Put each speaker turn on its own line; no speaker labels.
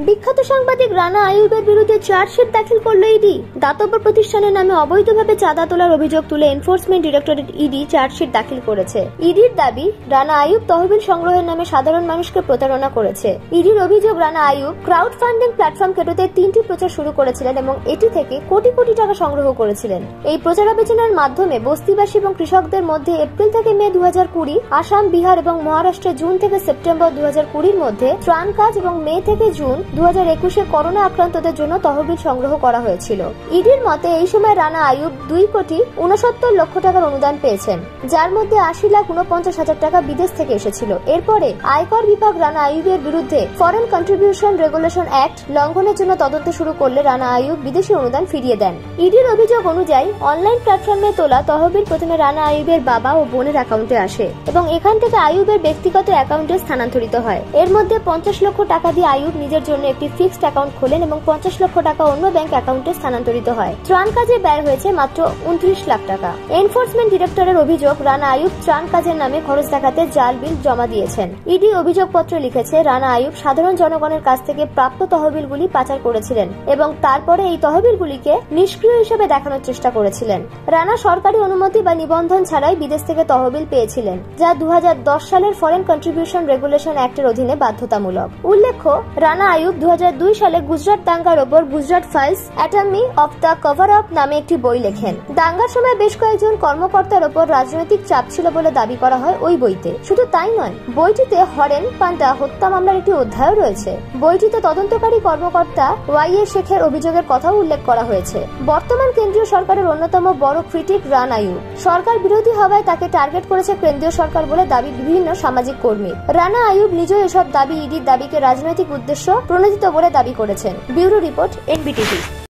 বিখ্যাত সাংবাদিক রানা আইয়ুবের বিরুদ্ধে চার্জশিট দাখিল করল ইডি। দাতব্য প্রতিষ্ঠানের নামে অবৈধভাবে চাঁদা তোলার অভিযোগ তুলে এনফোর্সমেন্ট ডিরেক্টরেট ইডি চার্জশিট দাখিল করেছে। ইডির দাবি, রানা আইয়ুব তহবিল সংগ্রহের নামে সাধারণ মানুষকে প্রতারণা করেছে। ইডির অভিযোগ, Rana Ayyub crowd funding platform কেটোতে 3টি প্রচার শুরু করেছিলেন এবং এটি থেকে কোটি কোটি টাকা সংগ্রহ করেছিলেন। এই প্রচারাবেচনার মাধ্যমে বস্তিবাসী এবং কৃষকদের মধ্যে এপ্রিল থেকে মে 2020, আসাম, বিহার এবং মহারাষ্ট্রে জুন থেকে সেপ্টেম্বর 2020 মধ্যে ত্রাণ কাজ এবং মে থেকে জুন 2021 করোনা আক্রান্তদের জন্য তহবিল সংগ্রহ করা হয়েছিল। ইডির মতে এই সময় রানা আইয়ুব 2,69,00,000 টাকার অনুদান পেয়েছেন, যার মধ্যে 80,49,000 টাকা বিদেশ থেকে এসেছিল। এরপরে আয়কর বিভাগ রানা আইয়ুবের বিরুদ্ধে ফরেন কন্ট্রিবিউশন রেগুলেশন অ্যাক্ট লঙ্ঘনের জন্য তদন্ত শুরু করলে রানা আইয়ুব বিদেশি অনুদান ফিরিয়ে দেন। ইডির অভিযোগ অনুযায়ী অনলাইন প্ল্যাটফর্মে তোলা তহবিল প্রথমে রানা আইয়ুবের বাবা ও বোনের অ্যাকাউন্টে আসে এবং এখান থেকে আইয়ুবের ব্যক্তিগত অ্যাকাউন্টে স্থানান্তরিত হয়। এর মধ্যে 50 লক্ষ টাকা দিয়ে আইয়ুব নিজের জন্য একটি ফিক্সড অ্যাকাউন্ট খোলেন এবং 50 লক্ষ টাকা অন্য ব্যাংক অ্যাকাউন্টে স্থানান্তরিত হয়। ত্রাণ কাজে ব্যয় হয়েছে মাত্র 29 লাখ টাকা। এনফোর্সমেন্ট ডিরেক্টরের অভিযোগ, রানা আইয়ুব ত্রাণ কাজের নামে খরচ দেখাতে জাল বিল জমা দিয়েছেন। ইডি অভিযোগপত্রে লিখেছে, রানা আইয়ুব সাধারণ জনগণের কাছ থেকে প্রাপ্ত তহবিলগুলি পাচার করেছিলেন এবং তারপরে এই তহবিলগুলিকে নিষ্ক্রিয় হিসেবে দেখানোর চেষ্টা করেছিলেন। রানা সরকারি অনুমতি বা নিবন্ধন ছাড়াই বিদেশ থেকে তহবিল পেয়েছিলেন, যা 2010 সালের ফরেন কন্ট্রিবিউশন রেগুলেশন অ্যাক্টের অধীনে বাধ্যতামূলক। উল্লেখ্য, রানা আইয়ুব 2002 সালে গুজরাট দাঙ্গার ওপর Gujarat files Atomy of the cover up নামে একটি বই লেখেন। দাঙ্গার সময় বেশ কয়েকজন কর্মকর্তার ওপর রাজনৈতিক চাপ ছিল বলে দাবি করা হয় ওই বইতে। শুধু তাই নয়, বইটিতে হরেন পান্ডা হত্যা মামলার একটি অধ্যায়ও রয়েছে। বইটিতে তদন্তকারী কর্মকর্তা ওয়াইএ শেখের অভিযোগের কথাও উল্লেখ করা হয়েছে। বর্তমান কেন্দ্রীয় সরকারের অন্যতম বড় ক্রিটিক রানা আইয়ুব। সরকার বিরোধী হওয়ায় তাকে টার্গেট করেছে কেন্দ্রীয় সরকার বলে দাবি বিভিন্ন সামাজিক কর্মী। রানা আইয়ুব নিজেও এসব দাবি ইডির দাবিকে রাজনৈতিক উদ্দেশ্য প্রণোদিত বলে দাবি করেছেন। Bureau report, NBTV.